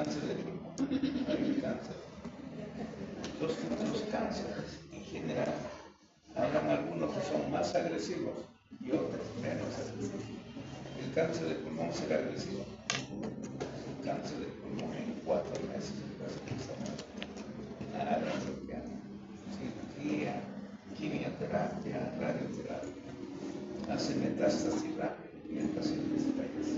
cáncer de pulmón, hay cáncer. Los cánceres en general, habrán algunos que son más agresivos y otros menos agresivos. El cáncer de pulmón será agresivo. El cáncer de pulmón en 4 meses nada, cirugía, quimioterapia, radioterapia, hace metástasis rápido y el paciente se fallece.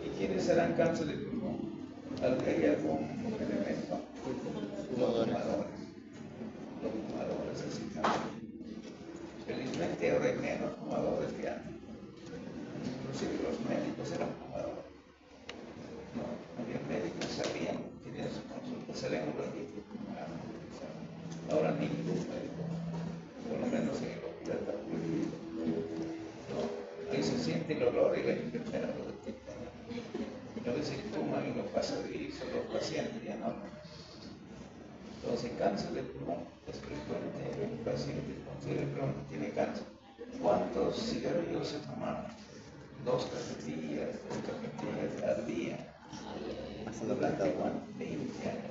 ¿Y quiénes serán cáncer de pulmón? Al que hay algún elemento, los fumadores, así también. Felizmente ahora hay menos fumadores que antes. Inclusive los médicos eran fumadores. No, había médicos que sabían, tenían su consulta, salían un ratito y fumaban. Ahora ningún médico, por lo menos en el hospital está prohibido. No, ahí se siente el olor y la enfermera lo detecta. A veces fuman y lo pasadizos, los pacientes ya no. Entonces, cáncer de pulmón es frecuente en un paciente con cerebro que tiene cáncer. ¿Cuántos cigarrillos se fuman? 2 cajetillas, 3 cajetillas al día. Durante 20 años.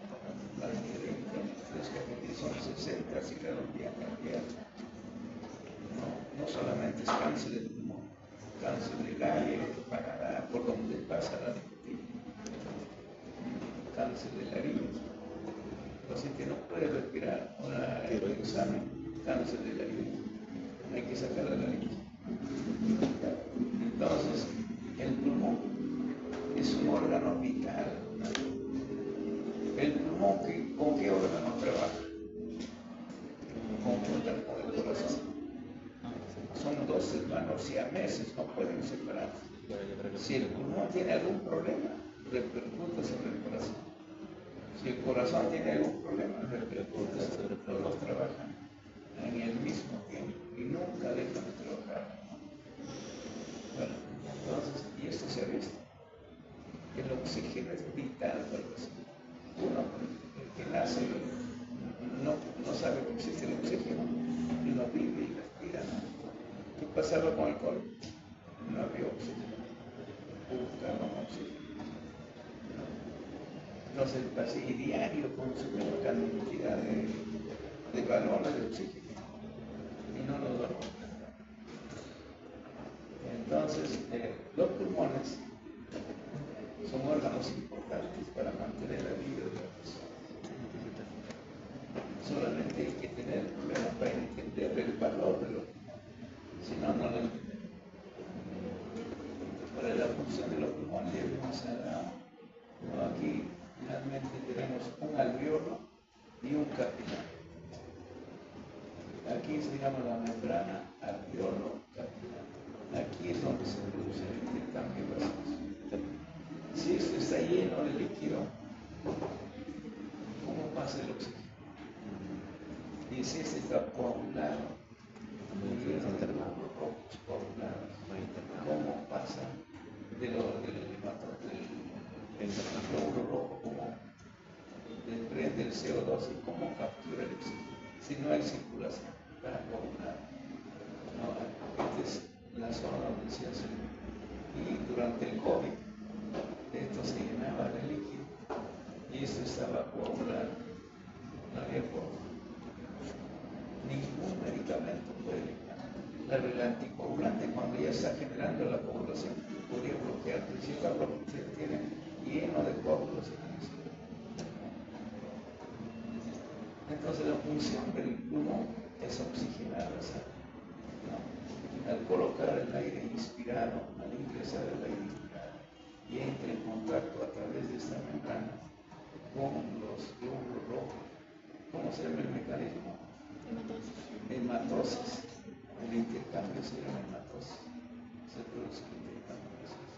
Durante 20 años, 3 cajetillas son 60 cigarros diarios. No solamente es cáncer de pulmón, cáncer del aire, por donde pasa la nicotina. Cáncer de laringe. El paciente no puede respirar. Ahora el examen, cáncer de laringe. Hay que sacar la laringe. Entonces, el pulmón es un órgano vital. El pulmón, ¿con qué órgano trabaja? Con el corazón. Son 2 hermanos siameses, no pueden separarse. Si el pulmón tiene algún problema, repercute sobre el corazón. Si el corazón tiene algún problema, repercute sobre el corazón. Los trabajan en el mismo tiempo y nunca dejan de trabajar. Bueno, entonces, y esto se ha visto. El oxígeno es vital para el paciente. Uno, el que nace, no sabe que existe el oxígeno y no vive y respira. ¿Qué pasaba con el COVID? No había oxígeno. Buscaban oxígeno. Entonces el paciente diario consume una cantidad de balones de oxígeno y no nos damos cuenta. Entonces, los pulmones son órganos importantes para mantener la vida de la persona. Solamente hay que tener problemas para entender el valor de los pulmones. Si no, no lo entendemos. ¿Cuál es la función de los pulmones? Aquí finalmente tenemos un alveolo y un capilar. Aquí se llama la membrana alveolo capilar. Aquí es donde se produce el intercambio gaseoso. Si esto está lleno de líquido, ¿cómo pasa el oxígeno? Y si este está coagulado, ¿cómo pasa del glóbulo rojo? ¿Cómo desprende el CO2 y cómo captura el oxígeno? Si no hay circulación para coagular. No, esta es la zona donde se hace. Y durante el COVID, esto se llenaba de líquido y esto estaba coagulado. No había forma. Ningún medicamento puede eliminar. El anticoagulante, cuando ya está generando la coagulación, podría bloquear, pero si está bloqueado, tiene lleno de coágulos en el cerebro. Entonces la función del pulmón es oxigenar la sangre. ¿No? Al colocar el aire inspirado, al ingresar el aire inspirado, y entra en contacto a través de esta membrana con los glóbulos rojos. ¿Cómo se llama el mecanismo? Hematosis. El intercambio se llama hematosis. Se produce el intercambio gaseoso.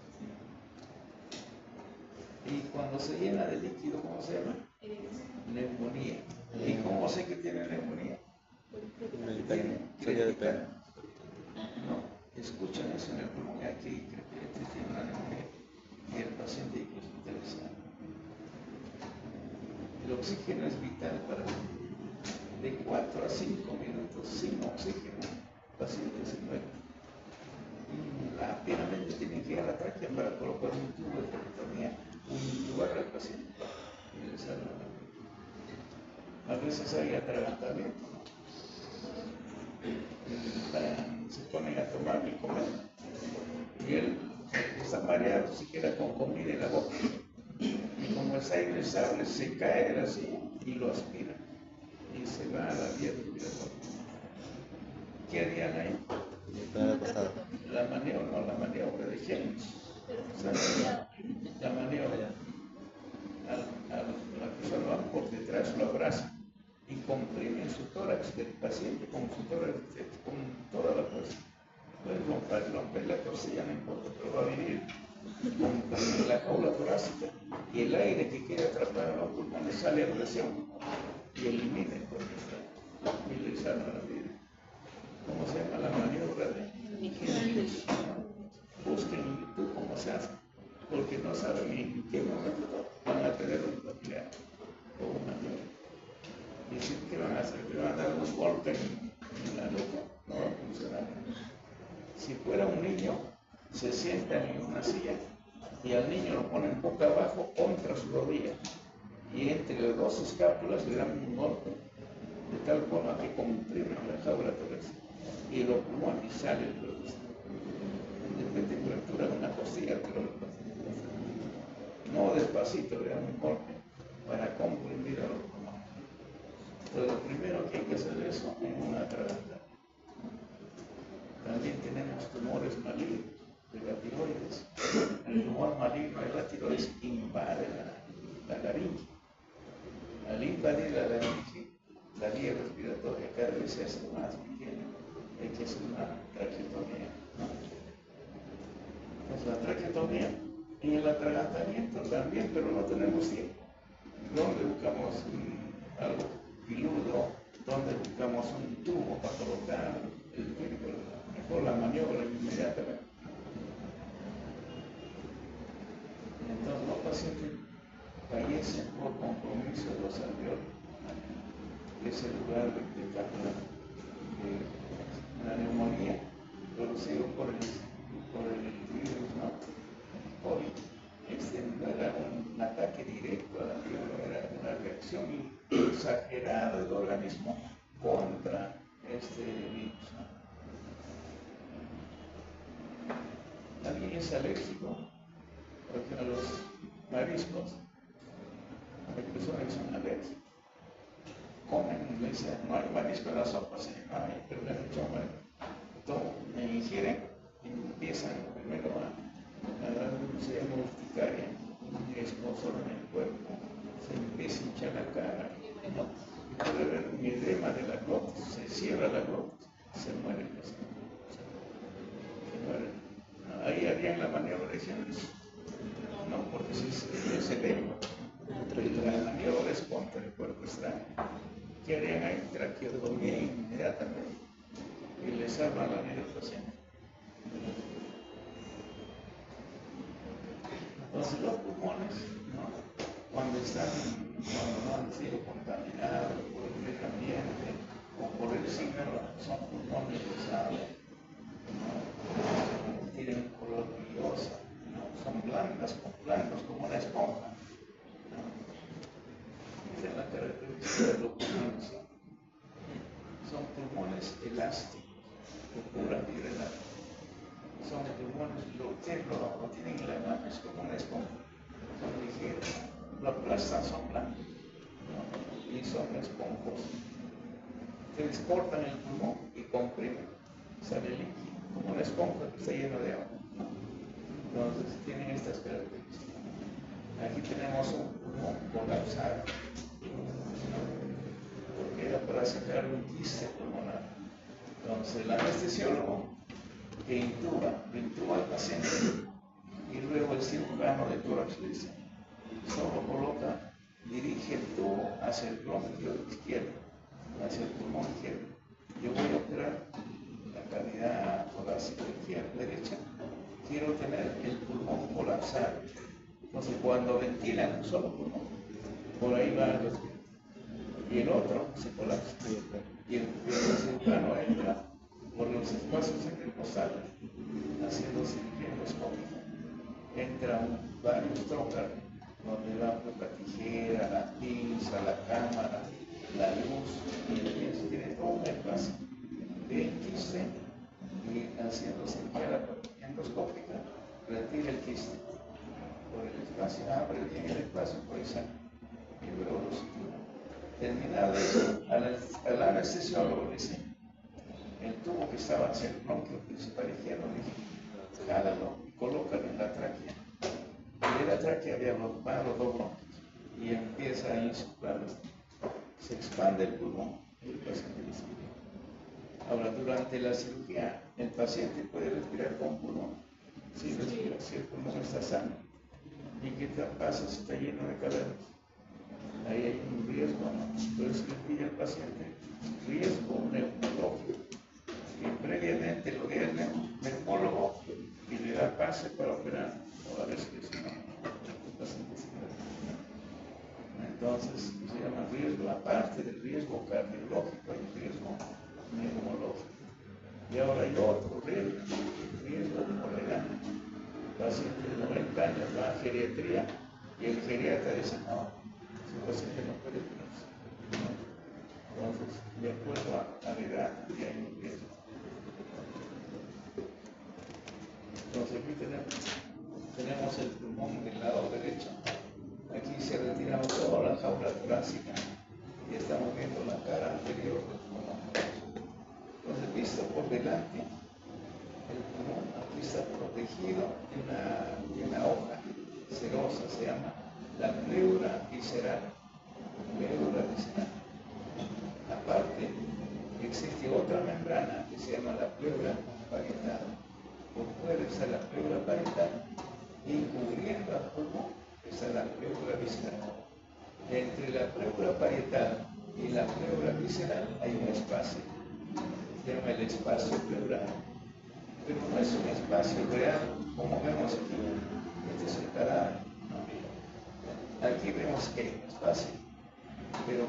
Y cuando se llena de líquido, ¿cómo se llama? Neumonía. ¿Y cómo sé que tiene neumonía? ¿Tiene pena? No, escuchan eso en el pulmón. Aquí tiene una neumonía y el paciente hay que hospitalizar. El oxígeno es vital para el vida. De 4 a 5 minutos sin oxígeno, el paciente se muere. Y rápidamente tienen que ir a la tráquea para colocar un tubo de traqueotomía, un tubo veces hay atragantamiento, ¿no? Se ponen a tomar y comer. Y él está mareado siquiera con comida en la boca. Y como es aire sable, se cae así y lo aspira. Y se va a la vía respiratoria. ¿Qué harían ahí? La maniobra de James. La maniobra. A la persona va por detrás, lo abraza y comprime su tórax del paciente con su tórax, con toda la fuerza. Puede romper la costilla, no importa, pero va a vivir con la jaula torácica y el aire que quede atrapado en los pulmones sale a presión y elimina el cuerpo y le salva la vida. ¿Cómo se llama la maniobra de James? Busquen en YouTube cómo se hace, porque no saben en qué momento van a tener un familiar o una amiga. Y si que van a hacer, que van a dar un golpe en la nuca, no va a funcionar. Si fuera un niño, se sientan en una silla y al niño lo ponen boca abajo contra su rodilla y entre las dos escápulas le dan un golpe de tal forma que comprimen la jaula torácica y lo pulmón y sale el cuerpo. Depende de fractura de una costilla, pero no despacito, le dan un golpe para comprimir a los pulmones. Entonces, lo primero que hay que hacer es eso en una atragantamiento. También tenemos tumores malignos de la tiroides. El tumor maligno de la tiroides invade la laringe. Al invadir la laringe, la vía respiratoria cada vez se hace más pequeña. Hay que hacer una traqueotomía. Pues la traqueotomía y el atragantamiento también, pero no tenemos tiempo. ¿Dónde buscamos algo filudo? ¿Dónde buscamos un tubo para colocar el tiempo? Mejor la maniobra inmediatamente. Entonces los pacientes fallecen por compromiso de los alveolos. Es el lugar de cápsula de la neumonía producido por el virus, ¿no? COVID. No era un ataque directo a la fiebre, era una reacción exagerada del organismo contra este virus, ¿no? Alguien es alérgico a los mariscos, hay personas que son alérgicas. Comen, le dicen, no hay marisco en la sopa, sí, no hay, pero le han hecho me ingieren y empiezan primero a se llama urticaria, escozor en el cuerpo, se empieza a hinchar la cara, ¿no? Y puede haber un edema de la glotis, se cierra la glotis, se muere el paciente. Se muere. Ahí harían la maniobra de James. No, porque si es edema, la maniobra es contra el cuerpo extraño. ¿Qué harían ahí? Traqueotomía inmediatamente y le salvan la vida al paciente. Entonces los pulmones, ¿no? Cuando no han sido contaminados por el medio ambiente o por el signo, son pulmones pesados, ¿no? Tienen un color brilloso, ¿no? Son blandos como una esponja, ¿no? Esa es la característica de los pulmones. Son pulmones elásticos, que curan fibra elástica. Son pulmones, lo tienen en la mano, es como una esponja, son ligeros, lo aplastan, son blancos, ¿no? Y son esponjosos. Ustedes cortan el pulmón y comprimen, sale líquido, como una esponja que está llena de agua, ¿no? Entonces tienen estas características. Aquí tenemos un pulmón colapsado, ¿no? Porque era para sacar un quiste pulmonar. Entonces el anestesiólogo que intuba al paciente y luego el cirujano de tórax le dice, solo dirige el tubo hacia el bronquio izquierdo, hacia el pulmón izquierdo. Yo voy a operar la cavidad torácica derecha, quiero tener el pulmón colapsado. Entonces cuando ventilan un solo pulmón, por ahí va el respiro, y el otro se colapsa, y el cirujano entra por los espacios intercostales, haciendo cirugía endoscópica. Entra varios trocas donde va la tijera, la pinza, la cámara, la luz y el pienso tiene todo un espacio de quiste y haciendo cirugía endoscópica retira el quiste por el espacio, abre bien el espacio, pues sale y luego lo sutura. Terminado eso, al anestesiólogo dice, el tubo que estaba hacia el bronquio principal izquierdo, dice, jálalo y colócalo en la tráquea. Y de la tráquea había los dos bronquios y empieza a insuflarlo. Se expande el pulmón y el paciente respira. Ahora, durante la cirugía, el paciente puede respirar con pulmón. Sí, respira, si el pulmón está sano. ¿Y qué pasa si está lleno de cadáveres? Ahí hay un riesgo, ¿no? Entonces le pide al paciente riesgo neumológico. Y previamente lo ve el neumólogo y le da pase para operar. Toda vez que si no, el paciente se muere. Entonces se llama riesgo, aparte del riesgo cardiológico, hay un riesgo neumológico. Y ahora hay otro riesgo por edad. El paciente de 90 años va a geriatría y el geriatra dice, no, ese paciente no puede curarse. Entonces, de acuerdo a la edad, ya hay un riesgo. Entonces aquí tenemos el pulmón del lado derecho. Aquí se ha retirado toda la jaula torácica y estamos viendo la cara anterior del pulmón. Entonces, visto por delante, el pulmón aquí está protegido de una hoja serosa, se llama la pleura visceral. Pleura visceral. Aparte, existe otra membrana que se llama la pleura parietal. Por fuera está la pleura parietal y cubriendo al pulmón está la pleura visceral. Entre la pleura parietal y la pleura visceral hay un espacio, se llama el espacio pleural. Pero no es un espacio real como vemos aquí. Este es el cadáver. Aquí vemos que hay un espacio, pero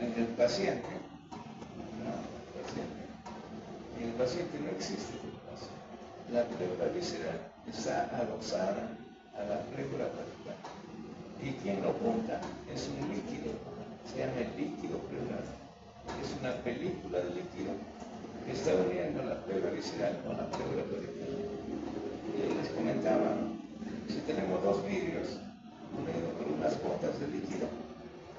en el paciente, en el paciente no existe el espacio. La pleura visceral está adosada a la pleura parietal. Y quien lo junta es un líquido, se llama el líquido pleural. Es una película de líquido que está uniendo la pleura visceral con la pleura parietal. Y les comentaba, si tenemos dos vidrios unidos por unas gotas de líquido,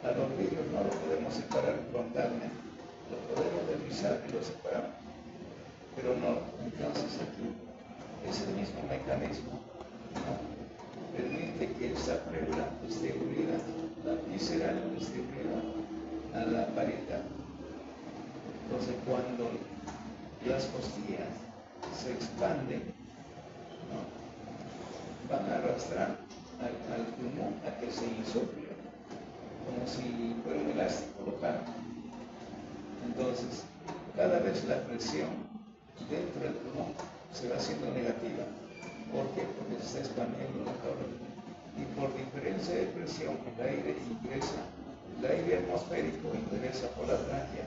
a los vidrios no los podemos separar frontalmente, los podemos deslizar y los separamos, pero no. Entonces aquí es el mismo mecanismo, ¿no? Permite que esta pleura esté unida, la visceral esté unida a la parietal. Entonces cuando las costillas se expanden, ¿no?, van a arrastrar al pulmón a que se insufle, como si fuera un elástico local. Entonces, cada vez la presión dentro del pulmón se va haciendo negativa. ¿Por qué? Porque se está expandiendo la jaula. Y por diferencia de presión, el aire atmosférico ingresa por la tráquea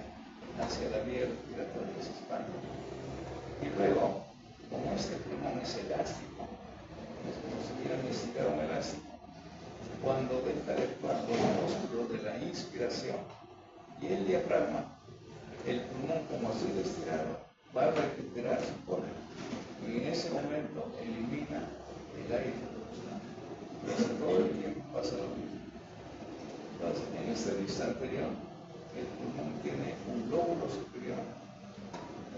hacia la vía respiratoria y se expande. Y luego, como este pulmón es elástico, es como si hubieran estirado un elástico, cuando deja de actuar los músculos de la inspiración y el diafragma, el pulmón, como ha sido estirado, va a recuperar su poder. Y en ese momento elimina el aire. Entonces todo el tiempo pasa lo mismo. Entonces, en esta vista anterior, el pulmón tiene un lóbulo superior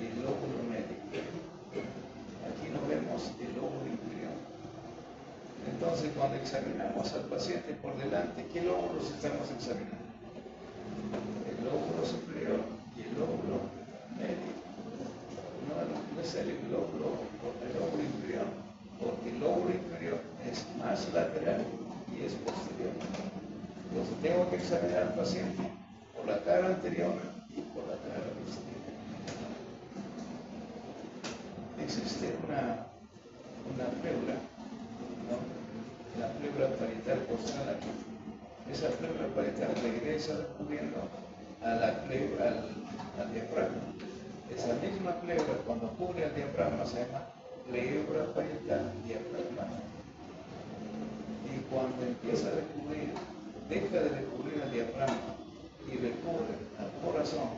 y el lóbulo medio. Aquí no vemos el lóbulo inferior. Entonces, cuando examinamos al paciente por delante, ¿qué lóbulos estamos examinando? El lóbulo superior y el lóbulo medio. No es el lóbulo inferior, porque el lóbulo inferior es más lateral y es posterior. Entonces, tengo que examinar al paciente por la cara anterior y por la cara posterior. Existe una pleura, ¿no?, la pleura parietal postral aquí. Esa pleura parietal regresa cubriendo al diafragma. Esa misma pleura, cuando cubre al diafragma, se llama pleura parietal diafragmática. Y cuando empieza a recubrir, deja de recubrir al diafragma y recubre al corazón,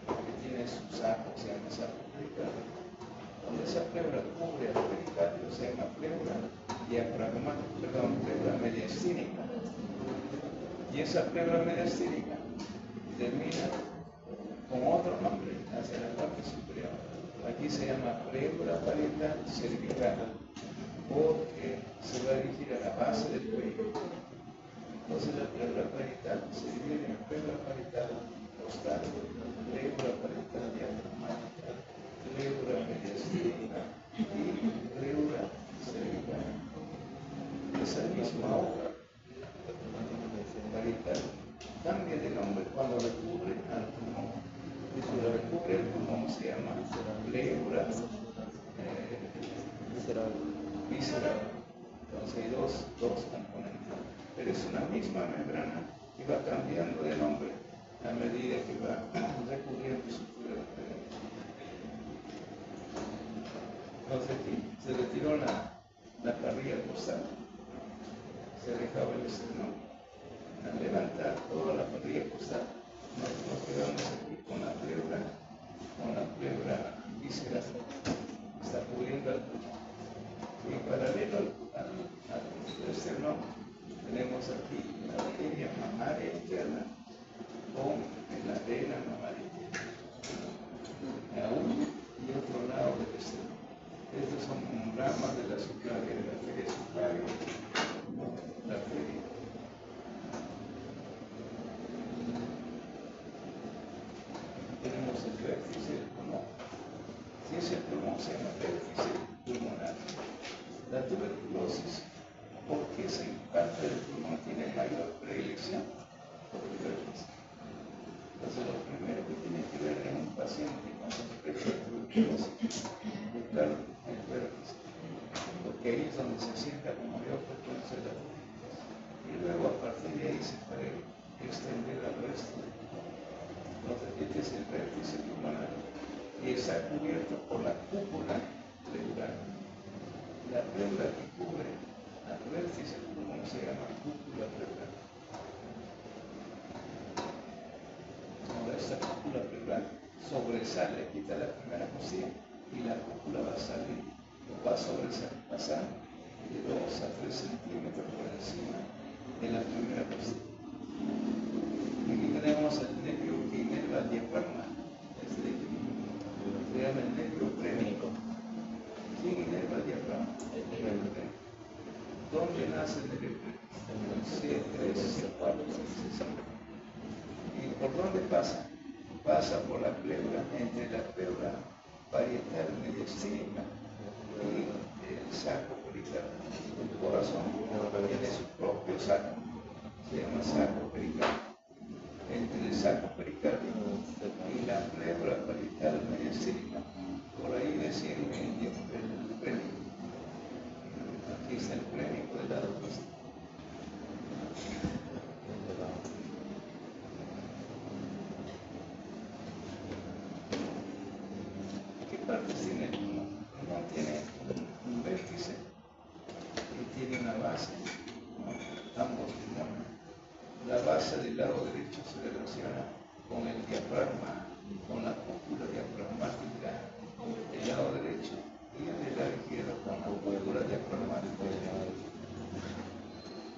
que tiene su saco, se llama saco pericardio. Cuando esa pleura cubre al pericardio, se llama pleura diafragmática, pleura mediastínica. Y esa pleura mediastínica termina con otro nombre hacia la parte superior. Aquí se llama pleura parietal cervical, porque se va a dirigir a la base del cuello. Entonces la pleura parietal se divide en pleura parietal costal, pleura parietal diafragmática, pleura mediastínica y pleura cervical. Esa misma hoja parietal cambia de nombre cuando recubre al pulmón. Y cuando recubre el pulmón se llama pleura visceral. Entonces hay dos componentes, pero es una misma membrana que va cambiando de nombre a medida que va recubriendo su pleura. Entonces aquí se retiró la parrilla costal, se dejaba el esternón. Al levantar toda la parrilla costal, nos quedamos aquí con la pleura visceral, está cubriendo al pulmón. Y paralelo al esternón, tenemos aquí la arteria mamaria interna con la vena mamaria interna, a uno y otro lado del esternón. Estos son ramas de la subclavia, de la arteria subclavia, la arteria. Tenemos el vértice del pulmón. Si es el pulmón, se llama vértice pulmonar. La tuberculosis, ¿por qué esa parte del pulmón tiene mayor predilección? Por el vértice. Entonces, lo primero que tiene que ver en un paciente con sospecha de tuberculosis, buscar el vértice, porque ahí es donde se sienta con mayor frecuencia la tuberculosis. Y luego, a partir de ahí, se puede extender al resto del pulmón. Entonces, este es el vértice pulmonar y está cubierto por la cúpula pleural. La pleura que cubre al vértice del pulmón se llama cúpula pleural. Ahora esta cúpula pleural sobresale, quita la primera costilla y la cúpula va a salir, va a sobresalir, pasar de 2 a 3 centímetros por encima de la primera costilla. Aquí tenemos el nervio que inerva el diafragma, se llama el nervio crénico. ¿Quién inerva el diafragma? El nervio crénico. ¿Dónde nace el nervio crénico? En C3, C4, C5. ¿Y por dónde pasa? Pasa por la pleura, entre la pleura parietal mediastínica y el saco pericardio. El corazón tiene su propio saco, se llama saco pericardio. Entre el saco pericardio y la pleura parietal mediastínica, por ahí desciende el plénico. Aquí está el plénico del lado opuesto. ¿Qué partes tiene el pulmón? El pulmón tiene un vértice y tiene una base, ¿no? Ambos pulmones. La base del lado derecho se relaciona con el diafragma, con la cúpula diafragmática del lado derecho y el del lado izquierdo con la cúpula diafragmática del lado derecho.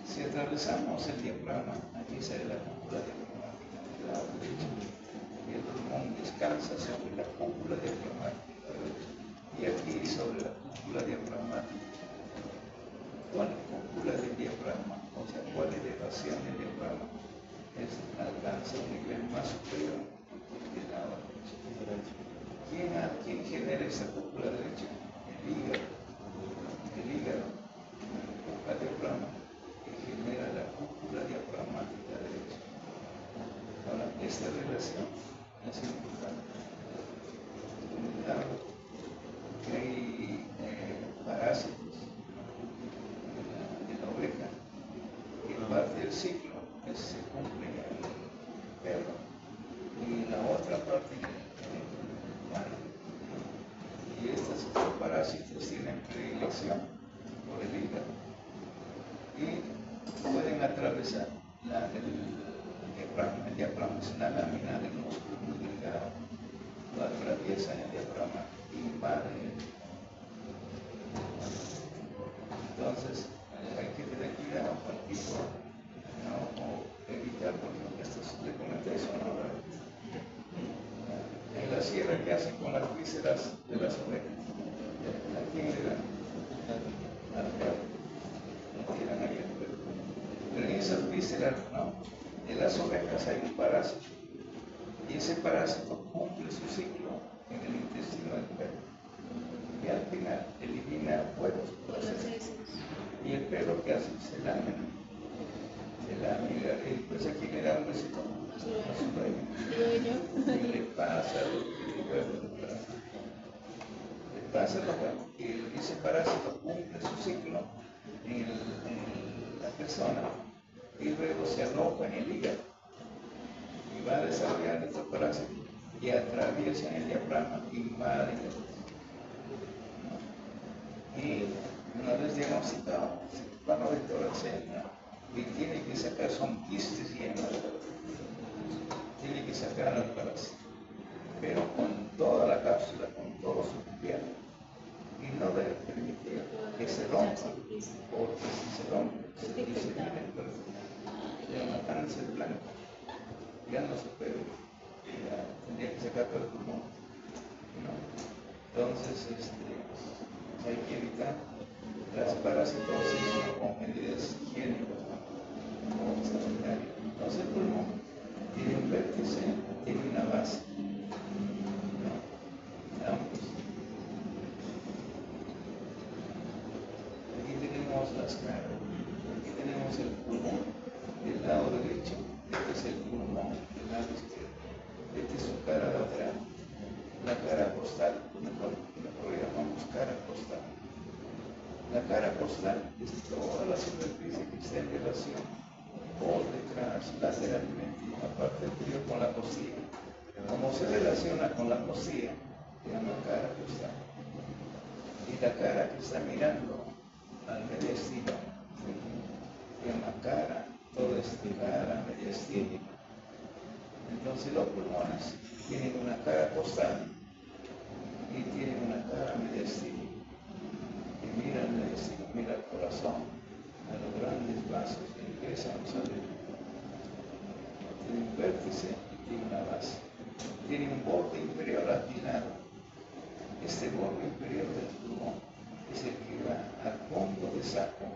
Si atravesamos el diafragma, aquí sale la cúpula diafragmática del lado derecho y el pulmón descansa sobre la cúpula diafragmática derecha y aquí sobre la cúpula diafragmática. ¿Cuál cúpula del diafragma? O sea, ¿cuál elevación del diafragma? Alcanza un nivel más superior del lado derecho. ¿Quién genera esa cúpula derecha? El hígado. El hígado empuja el diafragma y genera la cúpula diafragmática derecha. Ahora, esta relación es importante. Cuidado que hay parásitos de la oveja que parte del ciclo se cumple en el perro y la otra parte en el humano. Y estos parásitos tienen predilección por el hígado y pueden atravesar El diafragma es una lámina de músculo muy delgado, lo atraviesa en el diafragma y invade. Entonces, hay que tener cuidado con el tipo, ¿no? O evitar, por ejemplo, estos le comenté eso, ¿no? En la sierra que hacen con las vísceras de las ovejas, ¿a quién le dan? Al perro. No tiran ahí al perro. Pero en esas vísceras, ¿no? En las ovejas hay un parásito. Y ese parásito cumple su ciclo en el intestino del perro. Y al final elimina huevos por las heces. Y el perro que hace se lame. Se lame y pues aquí le da un besito a su dueño. Y le pasa los huevos. Le pasa los huevos. Y ese parásito cumple su ciclo en la persona y luego se aloja en el hígado. Y va a desarrollar estos parásitos y atraviesa el diafragma y invade. Y una vez diagnosticado, va a la doctora y tiene que sacar, son quistes llenos, tiene que sacar al parásito, pero con toda la cápsula, con todo su cuerpo, y no debe permitir que se rompa, porque si se rompe, se viene el perro, se llama cáncer blanco, ya no se puede, ya tendría que sacar todo el pulmón, ¿no? Entonces, hay que evitar las parasitosis con medidas higiénicas, como sanitarias. Entonces el pulmón tiene un vértice, tiene una base, ¿no? Ambos. Aquí tenemos las caras, aquí tenemos el pulmón del lado derecho, este es el pulmón del lado izquierdo, esta es su cara lateral, la cara costal, mejor llamamos cara costal. La cara costal es toda la superficie que está en relación por detrás, lateralmente, y la parte inferior con la costilla. Como se relaciona con la costilla, se llama cara costal. Y la cara que está mirando al mediastino, se llama cara, todo es cara mediastina. Entonces los pulmones tienen una cara costal y tienen una cara mediastina. Y mira el mediastino, mira el corazón, a los grandes vasos que ingresan a salir. Tiene un vértice y tiene una base. Tiene un borde inferior apilado. Este borde inferior del pulmón es el que va al fondo de saco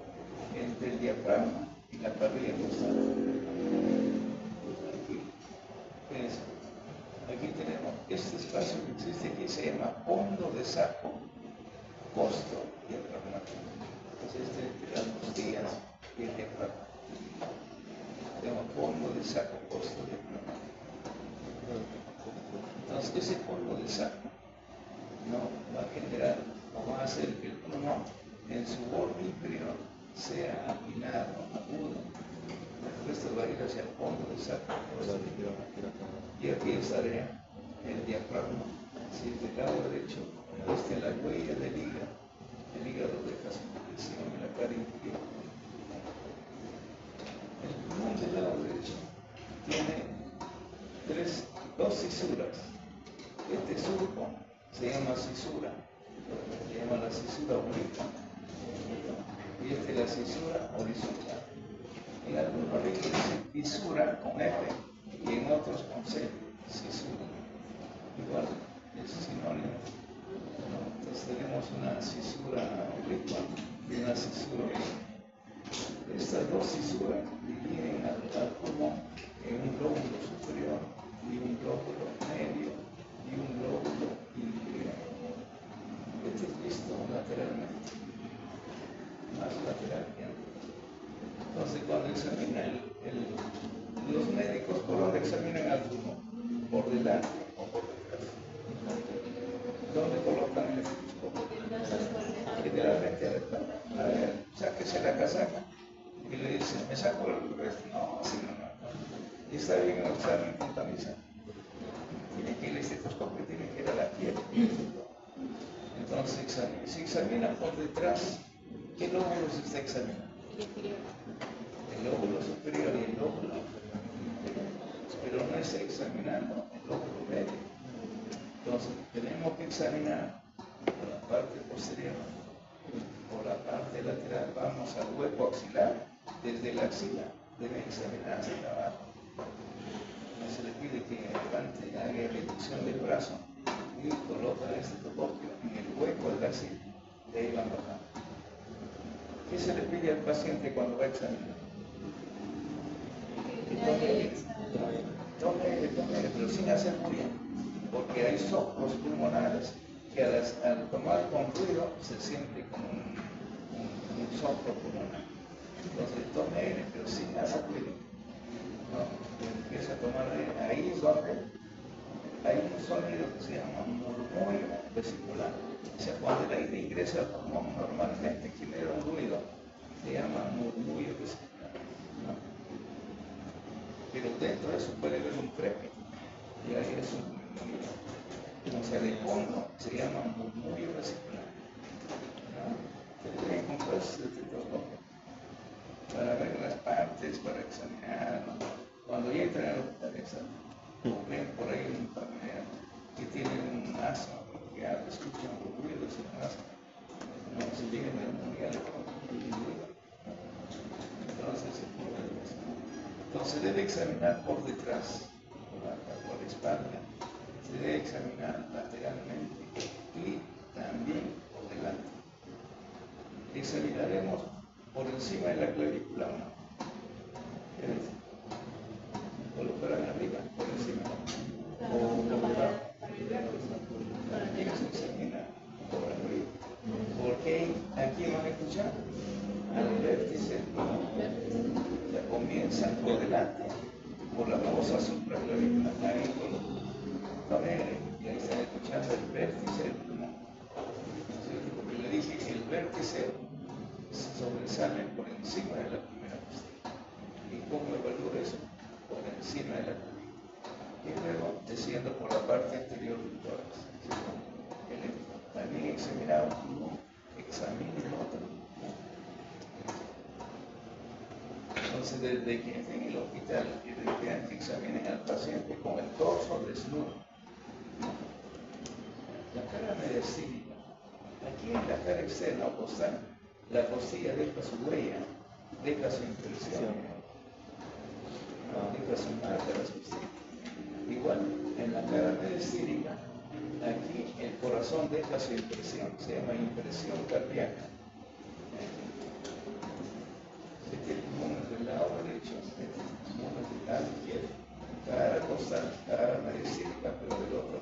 entre el diafragma y la parrilla costal. Aquí tenemos este espacio que existe aquí, se llama fondo de saco costo diafragmático. Entonces, entre las costillas y el diafragma. Se llama fondo de saco costo diafragmático. Entonces, ese fondo de saco no va a generar o va a hacer que el pulmón en su borde inferior sea apilado, agudo. Esto va a ir hacia el fondo del saco. Y aquí estaría el diafragma. Si es del lado derecho, esta es la huella del hígado. El hígado deja su presión en la cara inferior. El pulmón del lado derecho tiene dos cisuras. Este surco se llama cisura, se llama la cisura oblicua. Y esta es la cisura horizontal. En algunos libros dice fisura con F y en otros con C, cisura. Igual es sinónimo. Entonces tenemos una cisura oblicua y una cisura oblicua. Estas dos cisuras dividen al pulmón en un lóbulo superior y un lóbulo medio y un lóbulo inferior. Este es visto lateralmente, más lateral que antes. Entonces, cuando examinan los médicos, ¿por dónde examinan al pulmón? ¿Por delante o por detrás? ¿Dónde colocan el estetoscopio? Generalmente a la espalda. A ver, sáquese la casaca. Y le dicen, ¿me saco el resto? No, así no. Y está bien el examen con camisa. Tiene que ir el estetoscopio, tiene que ir a la piel. Entonces, si examina por detrás, ¿qué lóbulo se está examinando? El lóbulo superior y el lóbulo inferior. esté examinando el lóbulo medio. Entonces, tenemos que examinar por la parte posterior, por la parte lateral. Vamos al hueco axilar, desde la axila debe examinarse hacia abajo. Se le pide que levante, haga reducción del brazo y coloca este topóquio en el hueco de la axila. De ahí van bajando. ¿Qué se le pide al paciente cuando va a examinar? Tome, pero sin hacer bulla, porque hay soplos pulmonares que al tomar con ruido se siente como un soplo pulmonar. Entonces tome aire, pero sin hacer ruido. No, empieza a tomar aire. Ahí es donde hay un sonido que se llama murmullo vesicular. O sea, cuando el aire ingresa al pulmón normalmente genera un ruido, se llama murmullo vesicular. ¿No? Pero dentro de eso puede haber un crepito, y ahí es un murmullo. O sea, de fondo se llama murmullo vesicular. ¿No? Tendría que comprarse de todo para ver las partes, para examinar. ¿No? Cuando ya entran al hospital, o ven por ahí un familiar que tiene un asma, que escuchan los ruidos en el asma, no se llega a neumonía, entonces debe examinar por detrás, por la espalda, se debe examinar lateralmente y también por delante. Examinaremos por encima de la clavícula, ¿no? Colocarán arriba, por encima, o por debajo. También se examina por arriba. Porque aquí van a escuchar al vértice, ya comienza por delante, por la fosa supraclavicular, ahí y ahí están escuchando el vértice del pulmón. Porque le dije que el vértice sobresale por encima de la primera costilla. ¿Y cómo evalúo eso? Por encima de la columna y luego desciendo por la parte anterior del tórax. También examinado uno, examina el otro. Entonces, desde que estén en el hospital y desde que examinen al paciente con el torso desnudo, la cara mediastínica, aquí en la cara externa o costal, la costilla deja su huella, deja su impresión. Deja su marca las costillas. Igual, en la cara mediastínica, aquí el corazón deja su impresión, se llama impresión cardíaca. Este pulmón es del lado derecho, este pulmón es del lado izquierdo. Cara costal, cara mediastínica, pero del otro.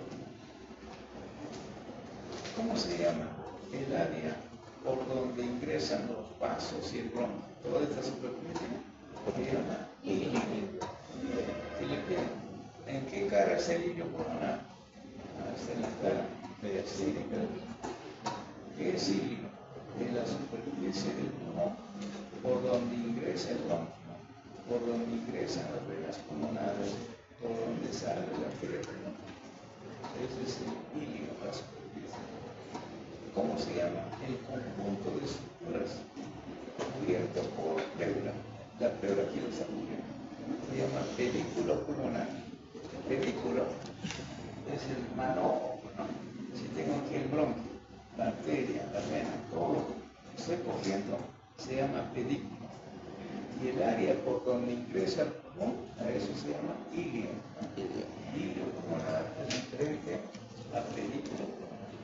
¿Cómo se llama el área por donde ingresan los vasos y el bronquio? Toda esta superficie se llama ilio. ¿En qué cara es el ilio pulmonar? Está en la cara mediastínica. ¿Qué es ilio? En la superficie del pulmón, por donde ingresa el bronquio, por donde ingresan las venas pulmonares, por donde sale la fiebre. Ese es el ilio, la superficie. ¿Cómo se llama? El conjunto de estructuras cubierto por pleura. La pleura aquí está cubierta. Se llama pedículo pulmonar. El pedículo es el manojo, ¿no? Si tengo aquí el bronquio, la arteria, la vena, todo lo que estoy cogiendo se llama pedículo. Y el área por donde ingresa el pulmón, a eso se llama ilio. Ilio pulmonar es diferente a pedículo pulmonar.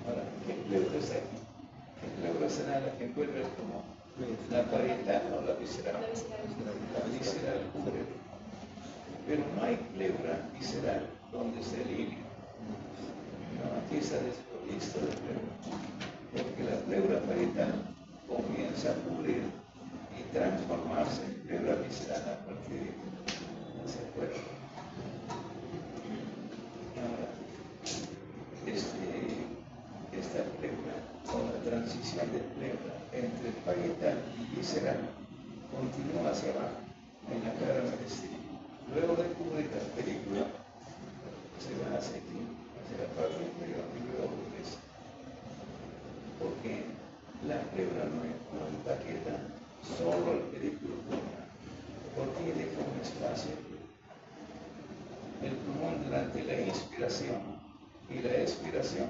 Ahora, ¿qué pleura está aquí? ¿Qué pleura será la que envuelve el pulmón? ¿La parietal o la visceral? La visceral cubre el pulmón. Pero no hay pleura visceral donde está el ilio. No, aquí está desprovisto de pleura. Porque la pleura parietal comienza a cubrir y transformarse en pleura visceral a partir de ese cuerpo. Ahora, esta pleura, o la transición de pleura entre parietal y visceral, continúa hacia abajo, en la cara mediastínica. Luego de cubrir la película, se va hacia aquí, hacia la parte inferior y luego regresa. Porque la pleura no empaqueta solo el pedículo pulmonar, porque deja un espacio inspiración y la expiración,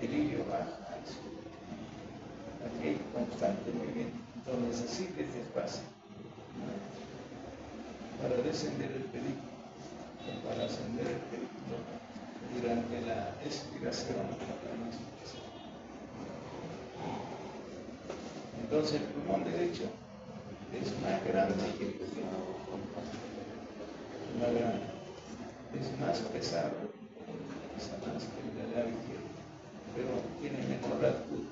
el ilio baja al sur. Aquí hay constante movimiento, entonces así desde espacio, para descender el pedículo, para ascender el pedículo durante la expiración. Entonces el pulmón derecho es más grande que el izquierdo, más grande, es más pesado, pesa más que el lado izquierdo, pero tiene menor altura,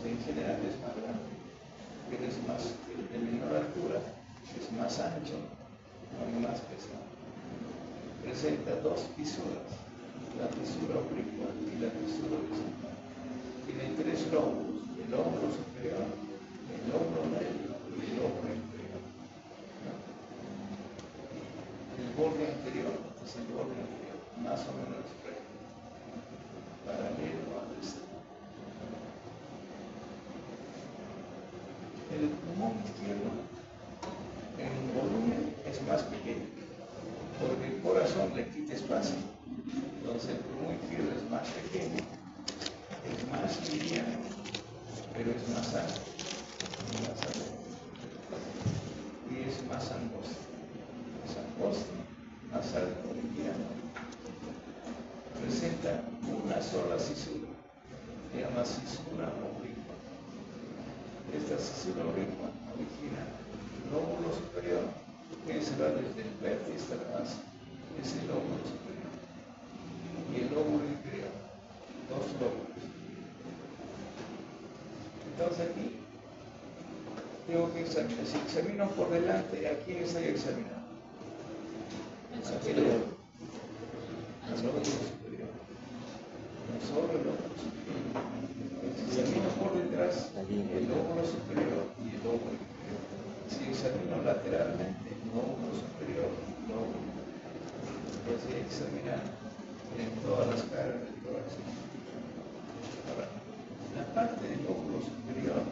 en general es más grande, pero es más, de menor altura, es más ancho, no más pesado. Presenta dos fisuras, la fisura oblicua y la fisura horizontal. Tiene tres lóbulos, el lóbulo superior, el lóbulo medio y el lóbulo inferior. El borde anterior, este es el borde anterior, más o menos recto, paralelo al exterior. El pulmón izquierdo en volumen es más pequeño, porque el corazón le quita espacio. Entonces el pulmón izquierdo es más pequeño, es más liviano, pero es más alto, y es más angosto, más alto, liviano. Presenta una sola cisura, se llama cisura oblicua. Esta cisura oblicua origina el lóbulo superior, que se va desde el vértice hasta la base, es el lóbulo superior, y el lóbulo inferior, dos lóbulos. Entonces aquí tengo que examinar. Si examino por delante, ¿a quién estoy examinando? Aquí el lóbulo superior, no solo el lóbulo superior. Si examino por detrás, el lóbulo superior y el lóbulo inferior. Si examino lateralmente, el lóbulo superior y el lóbulo inferior. Entonces hay que examinar en todas las caras del tórax. Ahora, la parte del lóbulo superior,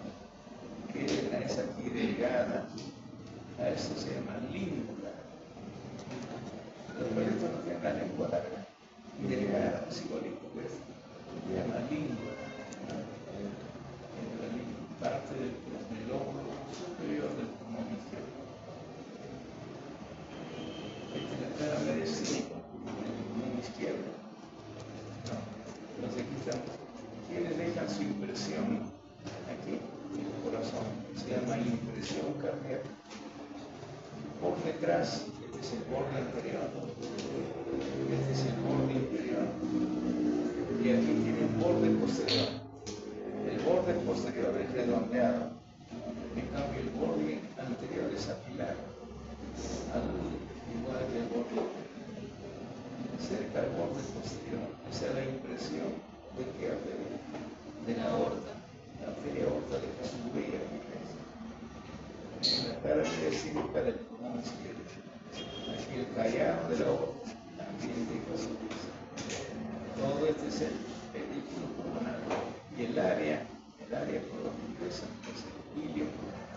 que es aquí delgada, a esto se llama língula. Los perritos no tienen la lengua larga y delgada, es igualito que esto. Se llama língula. Parte del lóbulo superior del pulmón izquierdo. Esta es la cara merecida del pulmón izquierdo. Entonces aquí estamos. ¿Quiénes dejan su impresión? Aquí, en el corazón. Se llama impresión cardíaca. Por detrás, este es el borde anterior. Este es el borde inferior. Y aquí tiene un borde posterior. El borde posterior es redondeado, en cambio el borde anterior es afilado, igual que el borde anterior. Cerca al borde posterior, esa es la impresión de que de la aorta, la arteria aorta de Jesús veía en la cara cívica del pulmón izquierdo. Aquí el callado de la aorta, también de Jesús. Todo este es el pedículo pulmonar. Y el área por donde ingresa es el ilio pulmonar.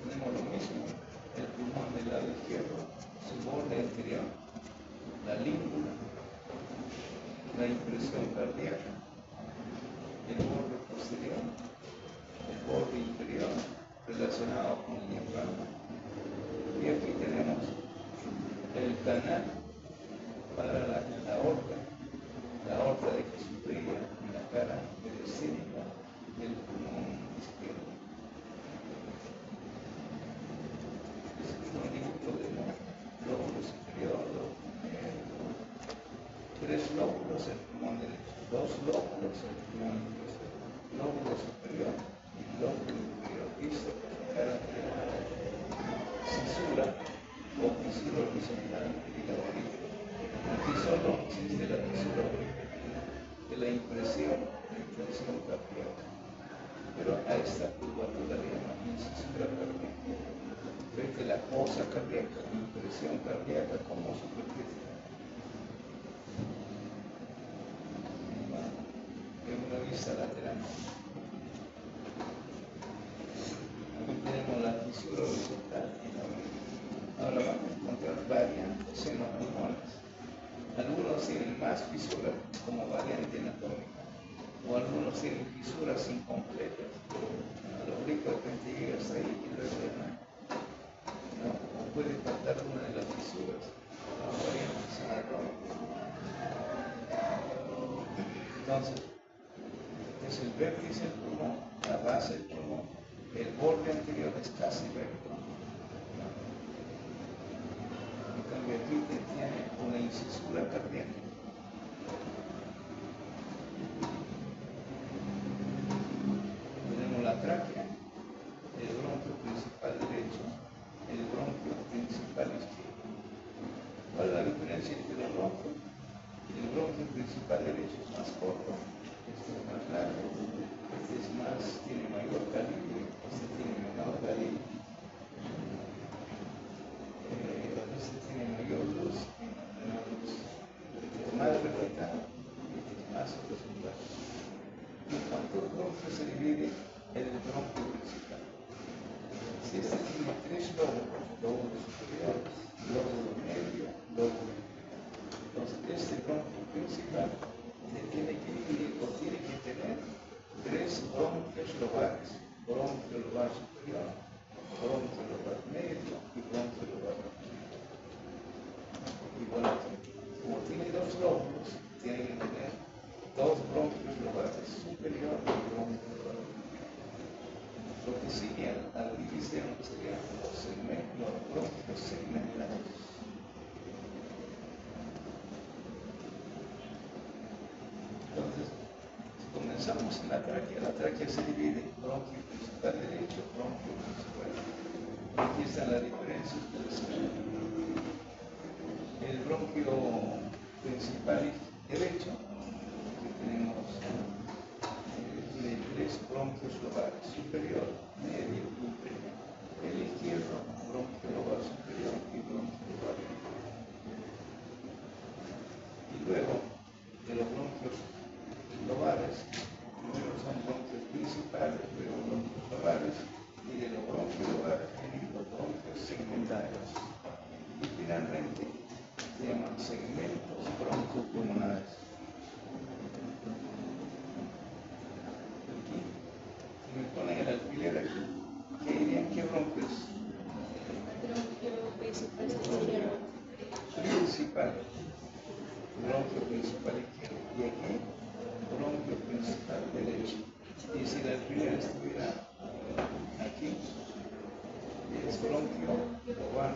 Tenemos lo mismo, el pulmón del lado izquierdo, su borde anterior, la língula, la impresión cardíaca, el borde posterior, el borde inferior relacionado con el diafragma. Y aquí tenemos el canal para la aorta de Jesús brilla en la cara peristérica del pulmón izquierdo. Es un dibujo de lóbulo superior, lóbulo medio, tres lóbulos el pulmón derecho, dos lóbulos el pulmón derecho, lóbulo superior y lóbulo inferior. Esto es la cara de la cisura o fisura horizontal y la orilla. Aquí solo existe la fisura de la impresión cardíaca, pero a esta curvatura le llamamos fisura cardíaca. Ve que la fosa cardíaca, la impresión cardíaca como superficie. En una vista lateral. Aquí tenemos la fisura fisura horizontal en la oreja. Ahora vamos a encontrar variantes en los pulmones. Algunos tienen más fisura como variante anatómica, o algunos tienen fisuras incompletas. El oblicuo de repente llega hasta ahí y luego ya no, o puede faltar una de las fisuras, las variantes anatómicas. Entonces, es el vértice del pulmón, la base del pulmón, el borde anterior es casi recto. En cambio aquí tiene una incisura cardíaca. Tenemos la tráquea, el bronquio principal derecho, el bronquio principal izquierdo. ¿Cuál es la diferencia entre los bronquios? El bronquio principal derecho es más corto, este es más largo, este es más, tiene mayor calibre, este tiene menor calibre. Este tiene mayor luz, menor luz. Este es más reflectado, este es más horizontal. ¿En cuántos bronquios se divide el bronquio principal? Si este tiene tres lóbulos, lóbulos superiores, lóbulo medio, lóbulo inferior. Entonces, este bronquio principal se tiene que dividir o tiene que tener tres bronquios lobares: bronquio lobar superior, bronquio lobar medio y bronquio lobar inferior. Igual aquí, como tiene dos lóbulos, tiene que tener dos bronquios lobares superior y bronquio lobar inferior. Lo que sigue al división serían los bronquios segmentales. Entonces, si comenzamos en la tráquea se divide en bronquio principal derecho, bronquio principal. Aquí están las diferencias. El bronquio principal derecho, que tenemos tiene tres bronquios lobares: superior, medio y inferior. El izquierdo, bronquio lobar superior y bronquio lobar inferior. Y luego, de los bronquios lobares, primero son bronquios principales, luego bronquios lobares, y de los bronquios lobares vienen los bronquios segmentarios. Y finalmente, se llaman segmentos broncopulmonares. Aquí, si me ponen el alfiler aquí, ¿qué dirían? ¿Qué bronquios? Principal. Bronquio principal izquierdo. Y aquí, bronquio principal derecho. Y si la alfiler estuviera aquí, es bronquio lobar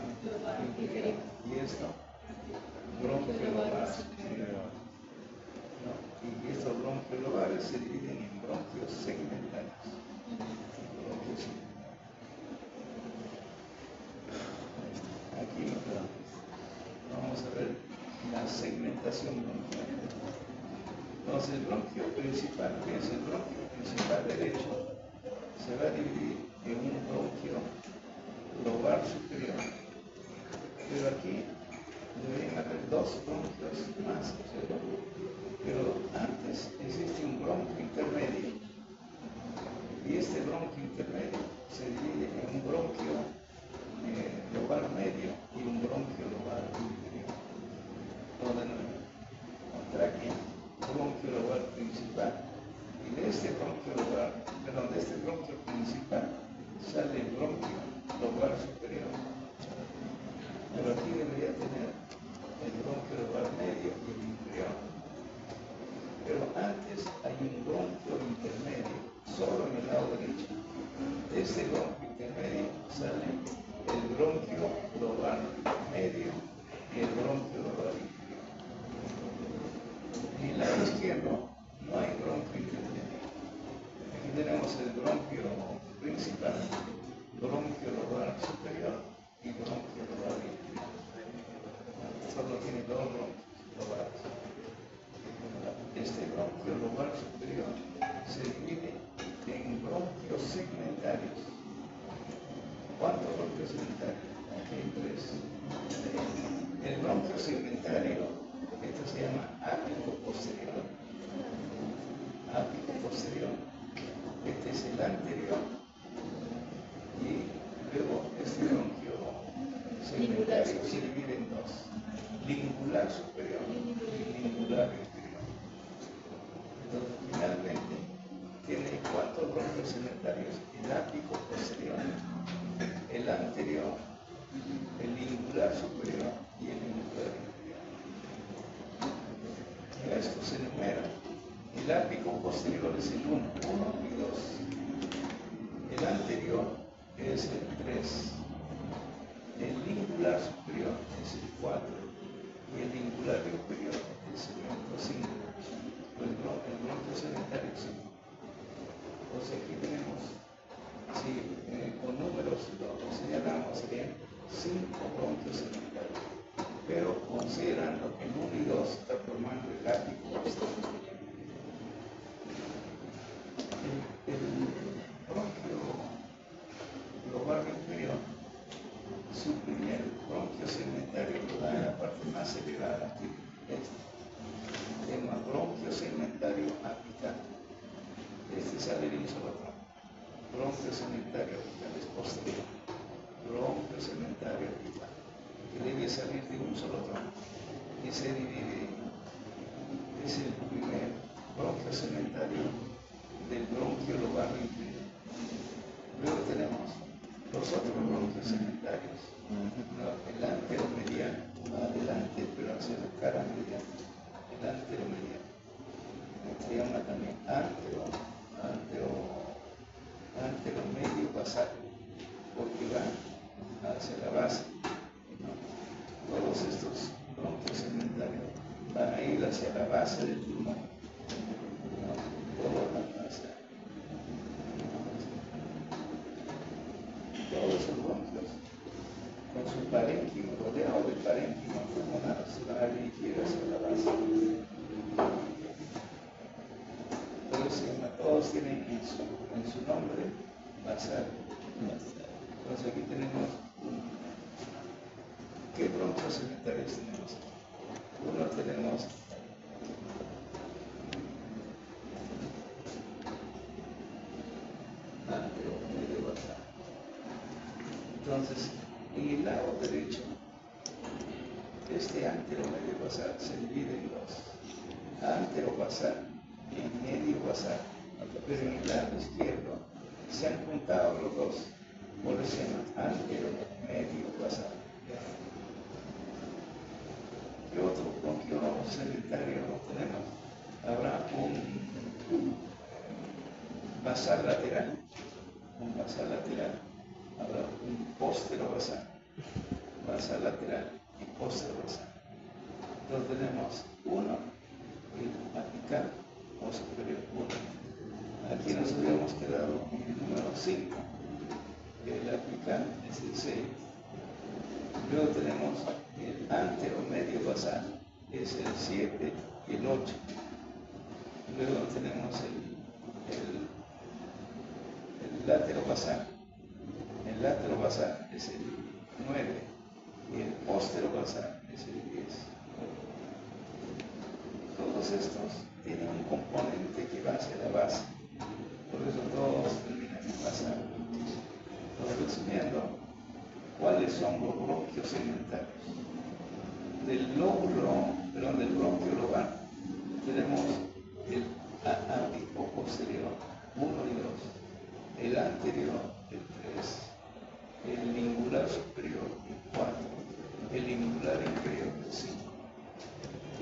inferior. Y esto, bronquio lobar superior. Y estos bronquios lobares se dividen en bronquios segmentales. Aquí vamos a ver la segmentación bronquial. Entonces, el bronquio principal, que es el bronquio principal derecho, se va a dividir en un bronquio lobar superior. Pero aquí deberían haber dos bronquios más, ¿cierto? Pero antes existe un bronquio intermedio. Y este bronquio intermedio se divide en un bronquio lobar medio y un bronquio lobar inferior. De nuevo, tráquea, bronquio lobar principal. Y de este bronquio lobar, perdón, de este bronquio principal sale el bronquio lobar superior. Pero aquí debería tener el bronquio lobar medio y el inferior. Pero antes hay un bronquio intermedio, solo en el lado derecho. De este bronquio intermedio sale el bronquio lobar medio y el bronquio lobar inferior. En el lado izquierdo no hay bronquio intermedio. Aquí tenemos el bronquio principal, bronquio lobar superior y bronquio lobar inferior. Solo tiene dos bronquios lobares. Este bronquio lobar superior se divide en bronquios segmentarios. ¿Cuántos bronquios segmentarios? Aquí hay tres. El bronquio segmentario, esto se llama ápico posterior. Ápico posterior. Este es el anterior. Y luego segmentarios, el ápico posterior, el anterior, el lingular superior y el lingular inferior. Esto se enumera. El ápico posterior es el 1 y 2. El anterior es el 3. El lingular superior es el 4 y el lingular inferior es el 5. El bronquio segmentario 5. Entonces aquí tenemos, si con números lo señalamos, serían 5 bronquios segmentarios, pero considerando que el 1 y 2 está formando el ápico posterior. El bronquio lobar inferior, su primer bronquio segmentario lo da en la parte más elevada, aquí, este. Se llama bronquio segmentario apical. Este sale de un solo tramo. Bronquio segmentario apical es posterior. Bronquio segmentario apical, que debe salir de un solo tramo y se divide. Es el primer bronquio segmentario del bronquio lobar inferior. Luego tenemos los otros bronquios segmentarios. El anteromediano va adelante, pero hacia la cara mediana. El anteromediano. Se llama también anteromedio basal, porque va hacia la base. Todos estos bronquios segmentarios van a ir hacia la base del pulmón. Todos esos bronquios, con su parénquima, rodeado del parénquima pulmonar, se van a dirigir hacia la base. Todos tienen en su nombre basal. Entonces aquí tenemos ¿qué bronquios segmentarios tenemos? Uno tenemos anteromedio basal. Entonces, en el lado derecho, este anteromedio basal se divide en dos: anterobasal y medio basal. Pero en el lado izquierdo se han juntado los dos, por eso se llama anteromedio basal. ¿Qué otro bronquio segmentario tenemos? Habrá un basal lateral, habrá un póstero basal lateral y póstero basal. Entonces tenemos uno, el apical o superior 1. Aquí nos habíamos quedado en el número 5, el apical es el 6. Luego tenemos el anteromedio basal, es el 7 y el 8. Luego tenemos el látero basal. El látero basal es el 9 y el póstero basal es el 10. Todos estos tienen un componente que va hacia la base, por eso todos terminan en basal. Entonces, resumiendo, ¿cuáles son los bronquios segmentarios? Del bronquio lobar tenemos el ápico posterior 1 y 2, el anterior el 3, el lingular superior el 4, el lingular inferior el 5.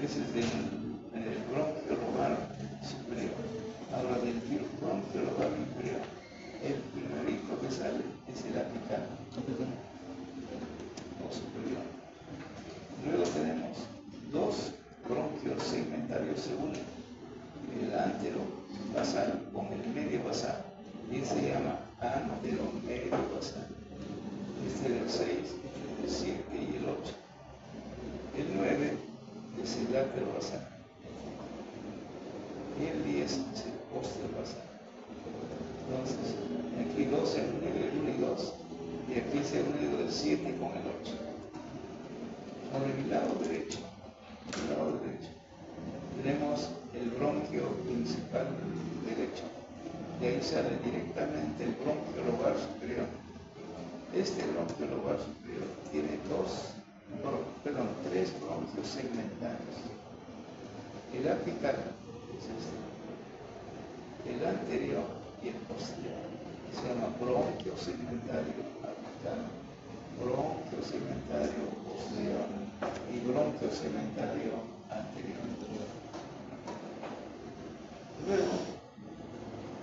Ese es del bronquio lobar superior. Ahora, del bronquio lobar inferior, el primerito que sale es el apical o superior. Luego tenemos dos bronquios segmentarios se unen, el antero basal con el medio basal, y se llama anteromedio basal. Este es el 6, el 7 y el 8. El 9 es el látero basal y el 10 es el póstero basal. Entonces, aquí 2 se han unido el 1 y 2, y aquí se ha unido el 7 con el 8. Ahora, en el lado derecho, tenemos el bronquio principal derecho. De ahí sale directamente el bronquio lobar superior. Este bronquio lobar superior tiene tres bronquios segmentarios. El apical es este, el anterior y el posterior. bronquio segmentario apical, bronquio segmentario posterior y bronquio segmentario anterior. Luego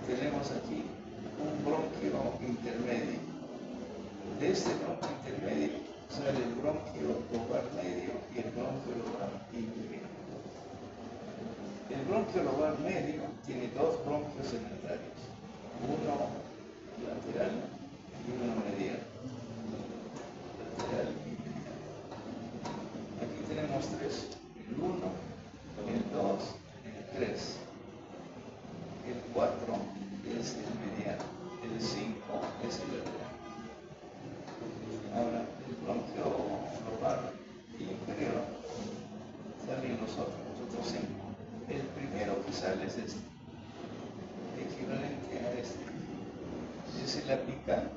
tenemos aquí un bronquio intermedio. De este bronquio intermedio sale el bronquio lobar medio y el bronquio lobar inferior. El bronquio lobar medio tiene dos bronquios segmentarios, uno lateral y uno medial. Lateral y medial. Aquí tenemos tres, el 1, el 2, el 3. El 4 es el medial, el 5 es el lateral. Ahora, el bronquio lobar inferior salen los otros 5. El primero que sale es este, equivalente a este. Es el apical,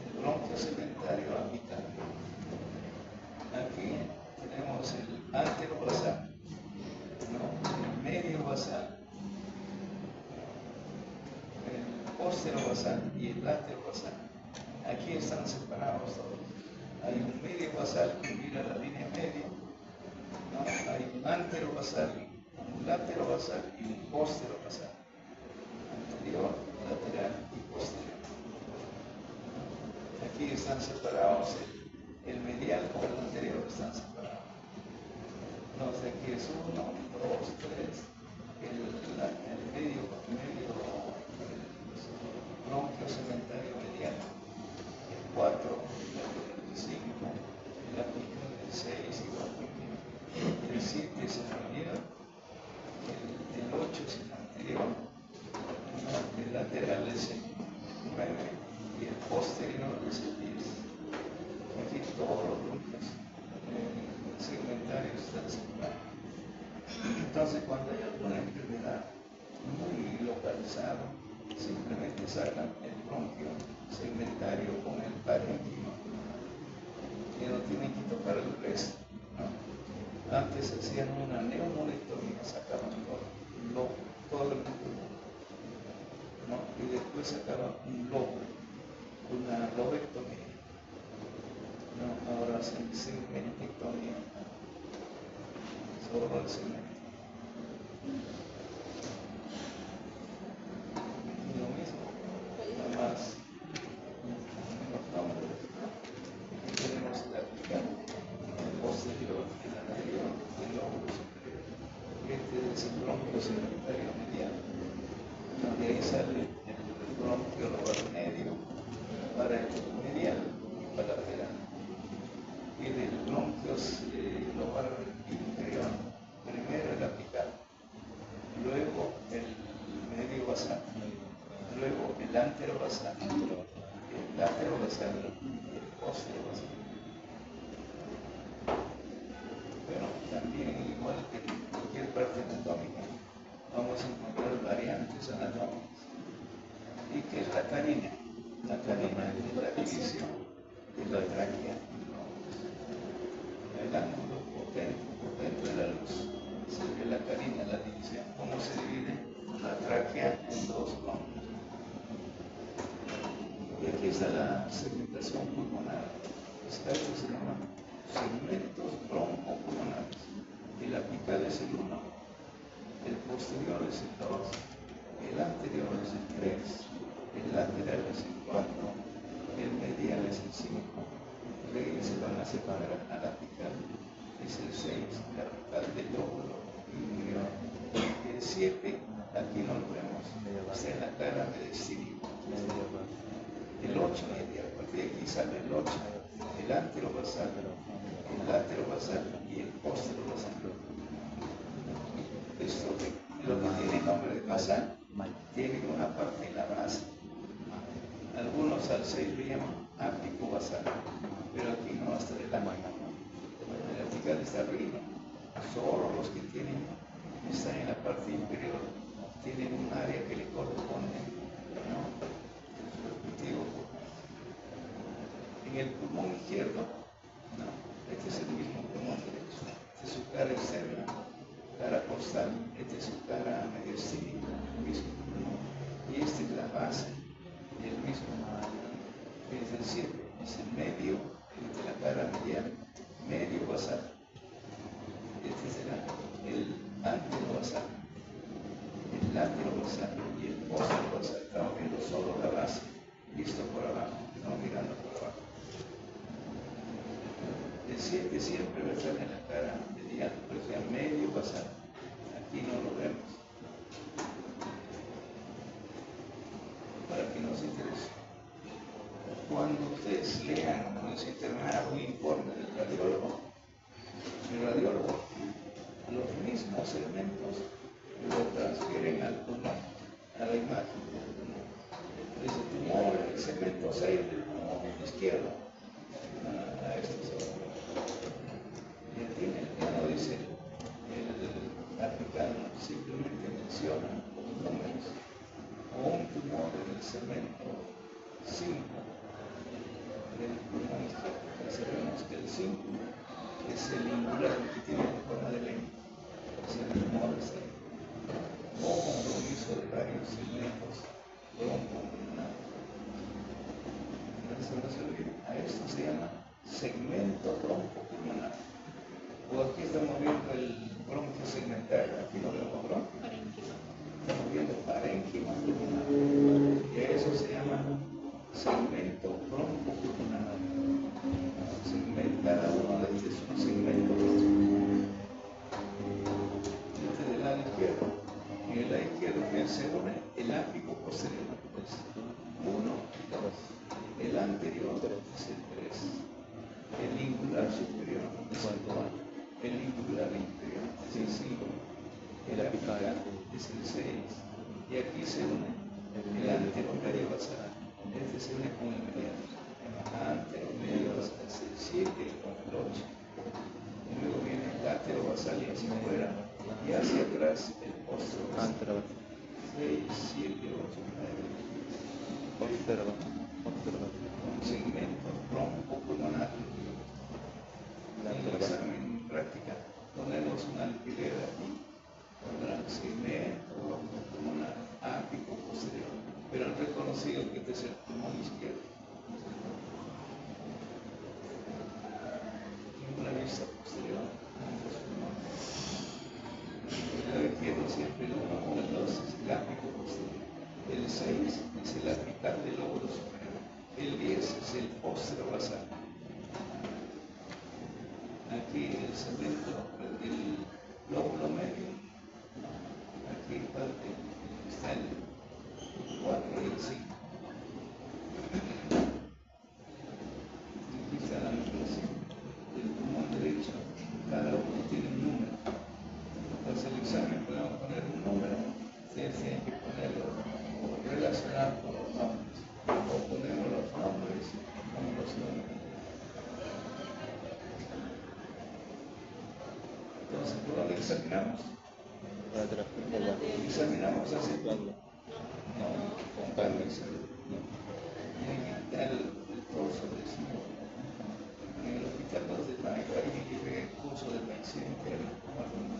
el bronquio segmentario apical. Aquí tenemos el anterobasal, el medio basal, el posterobasal y el laterobasal. Aquí están separados todos. Hay un medio basal que mira la línea media, hay un anterobasal, un laterobasal y un posterobasal. Anterior, lateral y posterior. Aquí están separados el medial con el anterior están separados. Entonces aquí es 1, 2, 3, el medio bronquio segmentario medial, el 4, el 5, el apical, el 6 igual, el 7 es el medial, el 8 es el anterior, el lateral es el 9 y el posterior es el 10. Aquí todos los bronquios segmentarios están separados. Entonces, cuando hay alguna enfermedad muy localizada, simplemente sacan el bronquio segmentario con el parénquima y no tienen que tocar el resto. Antes hacían una neumonectomía, sacaban todo el pulmón, y después sacaban un lobo, una lobectomía. Ahora hacen segmentectomía, solo el segmento. Y lo mismo, nada más en los nombres. Aquí tenemos el apical, el posterior, el anterior, el lóbulo superior. Este es el bronquio segmentario medial. De ahí sale el bronquio lobar medio para el medial y para el lateral. Y del bronquio lobar inferior, primero el apical, luego el medio basal, luego el anterobasal, el laterobasal y el posterobasal. Pero también, igual que en cualquier parte anatómica, vamos a encontrar variantes anatómicas. ¿Y qué es la carina? La carina es la división de la tráquea. El ángulo potente de la luz se ve la carina, la división. ¿Cómo se divide la tráquea en dos bronquios? Y aquí está la segmentación pulmonar. Esto se llama segmentos broncopulmonares. El apical es el 1, el posterior es el 2, el anterior es el 3, el lateral es el 4, el medial es el 5. Luego se van a separar al apical, es el 6, el apical del lóbulo inferior. El 7, aquí no lo vemos, está en la cara mediastínica. El 8, y a partir de aquí sale el 8, el anterobasal, el laterobasal y el posterobasal. Esto lo que tiene nombre de basal, tiene una parte en la base. Algunos al 6 lo llaman ápico basal, pero aquí no hasta el apical. El apical está arriba. Solo los que están en la parte inferior tienen un área que le corresponde, el respectivo pulmón. En el pulmón izquierdo, este es el mismo pulmón derecho. Esta es su cara externa, cara costal, esta es su cara mediastínica, el mismo pulmón. Y esta es la base del mismo basal y el póster basal. Estamos viendo solo la base, visto por abajo, no mirando por abajo. El 7 siempre va a estar en la cara medial, pero sea medio basal. Aquí no lo vemos. Para que nos interese. Cuando ustedes lean en su internado un informe del radiólogo, el radiólogo los mismos elementos lo transfieren al pulmón, a la imagen. Dice tumor, el segmento 6 del pulmón izquierdo. Esto se va. Y aquí en el plano dice, el africano simplemente menciona los números o un tumor en el segmento 5 del pulmón izquierdo. Sabemos que el 5 es el lingular que tiene forma de lengua. Es el tumor o compromiso de varios segmentos broncopulmonares. A esto se llama segmento broncopulmonar. O aquí estamos viendo el bronquio segmental, aquí no vemos bronquio. Estamos viendo parénquima pulmonar. Y a eso se llama segmento broncopulmonar. Cada uno de estos es un segmento broncopulmonar. Este del lado izquierdo. En el lado izquierdo se une el ápico posterior. Es 1 y 2. El anterior es el 3. El lingular superior es el 4. El lingular inferior es el 5. El apical es el 6. Y aquí se une el anteromedio basal. Este se une con el mediano. Anteromedio basal es el 7 con el 8. Luego viene el látero basal y hacia afuera. Y hacia atrás el postero basal. 6, 7, 8, 9. Observa. Un segmento broncopulmonar. En el examen práctica ponemos un alfiler aquí, pondrán segmento broncopulmonar ápico posterior, pero han reconocido que este es el pulmón izquierdo. En una vista posterior, ambos pulmones. El lado izquierdo siempre el 1 o el 2 es el ápico posterior. El 6 es el apical del lóbulo superior. El 10 es el póstero basal. Aquí el segmento del lóbulo medio. Aquí parte está el 4 y el 5. Aquí está la numeración del pulmón derecho. Cada uno tiene un número. Entonces el examen podemos poner un número. Ustedes tienen que ponerlo o relacionar con los nombres. O ponemos los nombres con los números. Entonces, ¿por dónde examinamos? Examinamos así. No, con calma y salud. Tienen que quitar el torso del señor. En el hospital 2 de Mayo, ahí llevé el curso de medicina interna como alumno.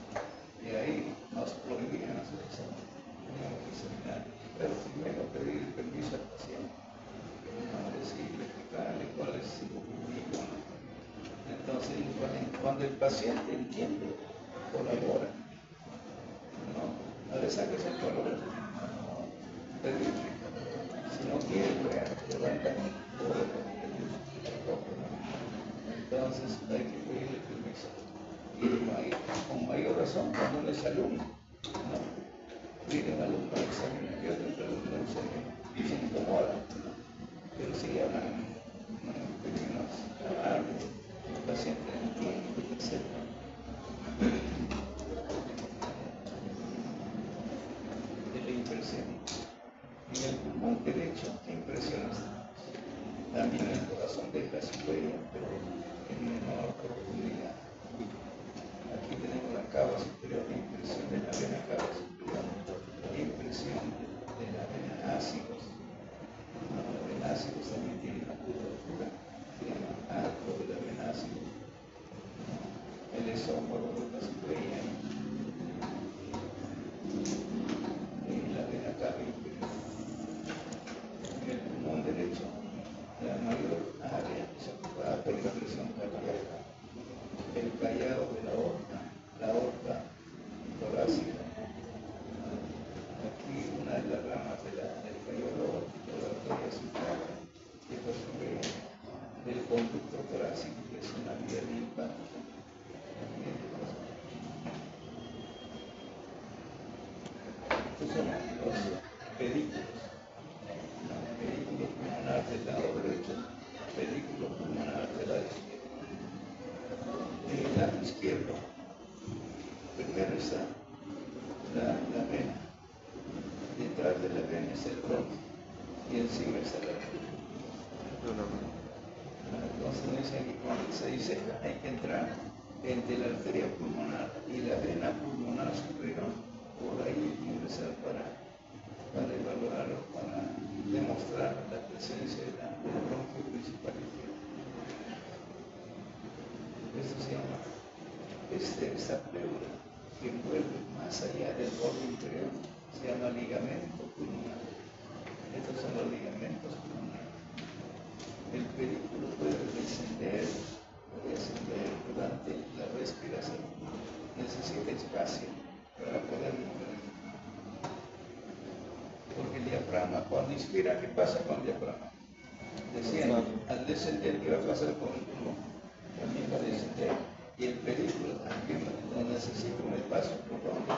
Y ahí nos prohibían hacer examen. Teníamos que examinar. Pero primero pedir el permiso al paciente. Decirle, explicarle cuál es su opinión. Entonces, cuando el paciente entiende, colabora. No le saques el color. Pedirle. Si no quiere, levanta todo. Entonces, hay que pedirle permiso. Y con mayor razón, cuando uno es alumno, ¿no? Viene un alumno al examen, yo te pregunto al examen, y se incomoda. Pero si hablan en términos amables, el paciente entiende, etc. De la impresión. En el pulmón derecho, ¿qué impresiones tenemos? También el corazón deja su huella, pero en menor profundidad. Aquí tenemos la cava superior, la impresión de la vena cava superior, la impresión de la vena ácidos. La vena ácidos también tiene una curvatura, se llama arco de la vena ácidos. El esófago deja su huella y la vena cava inferior. En el pulmón derecho, la mayor área es ocupada por la presión cardíaca, el callado de la aorta torácica. Aquí básico que es una vía linfática. Estos son los pedículos. Pedículo pulmonar del lado derecho, pedículo pulmonar del lado izquierdo. En el lado izquierdo, primero está la vena. Detrás de la vena está el bronquio y encima está la arteria. Entonces dice que cuando se dice hay que entrar entre la arteria pulmonar y la vena pulmonar superior, por ahí ingresar para evaluar o para demostrar la presencia del bronquio principal izquierdo. Esto se llama esta pleura que envuelve más allá del borde inferior, se llama ligamento pulmonar. Estos son los ligamentos pulmonares. El pedículo puede descender durante la respiración. Necesita espacio para poder mover. Porque el diafragma, cuando inspira, ¿qué pasa con el diafragma? Desciende. Al descender, ¿qué va a pasar con el pulmón? También va a descender. Y el pedículo también necesita un espacio por donde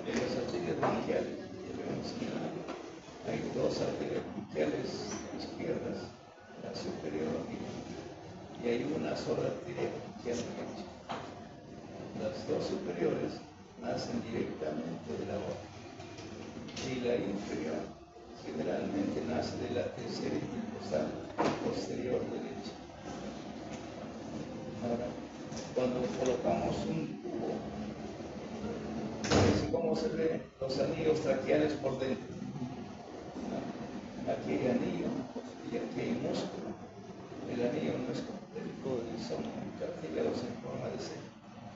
en las arterias bronquiales, hay dos arterias bronquiales izquierdas, la superior y hay una sola arteria bronquial derecha. Las dos superiores nacen directamente de la boca y la inferior generalmente nace de la tercera intercostal posterior derecha. Ahora, cuando colocamos un tubo, así como se ven los anillos traqueales por dentro, aquí hay anillo y aquí hay músculo. El anillo no es completo, son cartílagos en forma de C.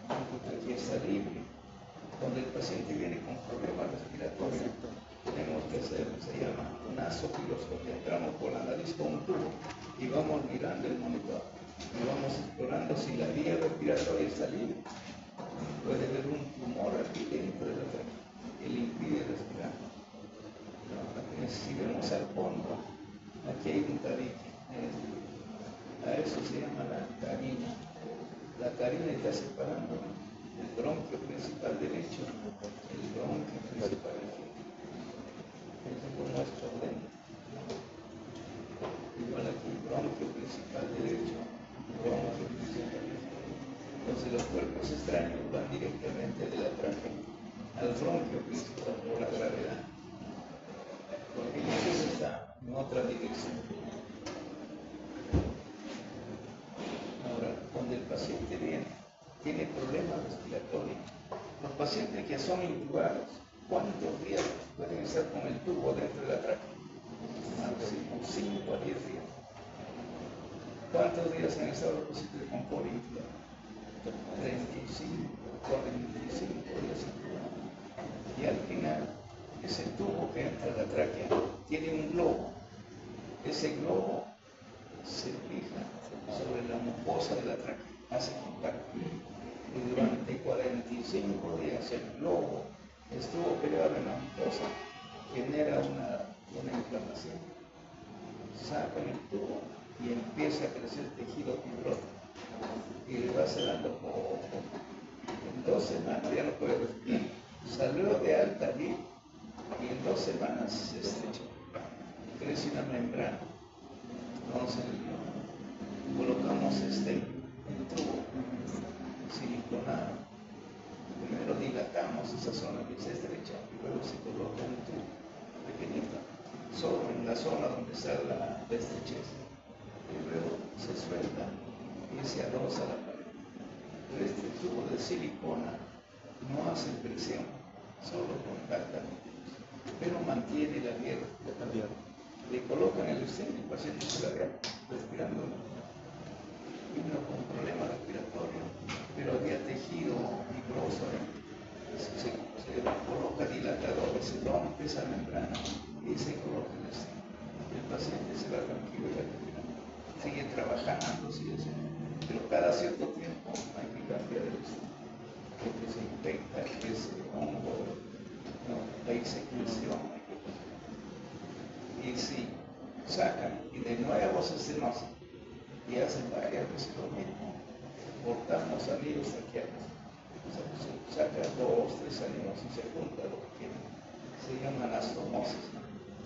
Aquí está libre. Cuando el paciente viene con problemas respiratorios, tenemos que hacer, se llama nasofiloscopia. Entramos por la nariz con un tubo y vamos mirando el monitor y vamos explorando si la vía respiratoria está libre. Puede haber un tumor aquí dentro de la tráquea que le impide respirar. Si vemos al fondo, aquí hay un tabique. A eso se llama la carina. La carina está separando el bronquio principal derecho, el bronquio principal izquierdo. Eso como es por dentro. Igual aquí, bronquio principal derecho, bronquio principal izquierdo. Entonces los cuerpos extraños van directamente de la tráquea al bronquio principal por la gravedad. Porque eso está en otra dirección. Ahora, cuando el paciente tiene problemas respiratorios, los pacientes que son intubados, ¿cuántos días pueden estar con el tubo dentro de la tráquea? Máximo 5 a 10 días. ¿Cuántos días han estado los pacientes con COVID intubado? 35, 45 días intubados. Y al final, ese tubo que entra a la tráquea tiene un globo. Ese globo se fija sobre la mucosa de la tráquea, hace contacto. Y durante 45 días el globo estuvo pegado en la mucosa, genera una inflamación. Sacan el tubo y empieza a crecer tejido fibroso. Y le va cerrando poco. En 2 semanas ya no puede respirar. Salió de alta allí y en 2 semanas se estrechó. Crece una membrana. Entonces colocamos el tubo siliconado. Primero dilatamos esa zona que se estrecha y luego se coloca un tubo pequeñito solo en la zona donde está la estrechez. Y luego se suelta y se adosa la pared. Pero este tubo de silicona no hace presión, solo contacta, pero mantiene la vía respiratoria. Le colocan el stent y el paciente se la ve respirando. Vino con problema respiratorio, pero había tejido fibroso. Se coloca dilatador, se rompe esa membrana y se coloca el stent. El paciente se va tranquilo y respirando. Sigue trabajando, pero cada cierto tiempo hay que cambiar el stent. Porque se infecta, que se hongo, hay secreción. Y si dos estenosis y hacen varias veces lo mismo. Cortamos anillos traqueales, saca 2, 3 anillos y se junta lo que quieren. Se llama anastomosis,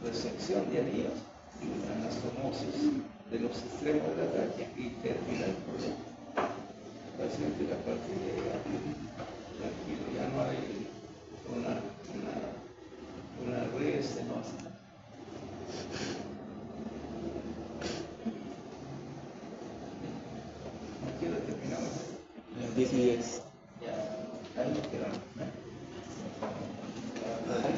resección de anillos y anastomosis de los extremos de la tráquea y termina el problema. El paciente la parte llega tranquilo, ya no hay una reestenosis. Aquí lo terminamos. 10 y 10. Ya, ahí lo quedamos.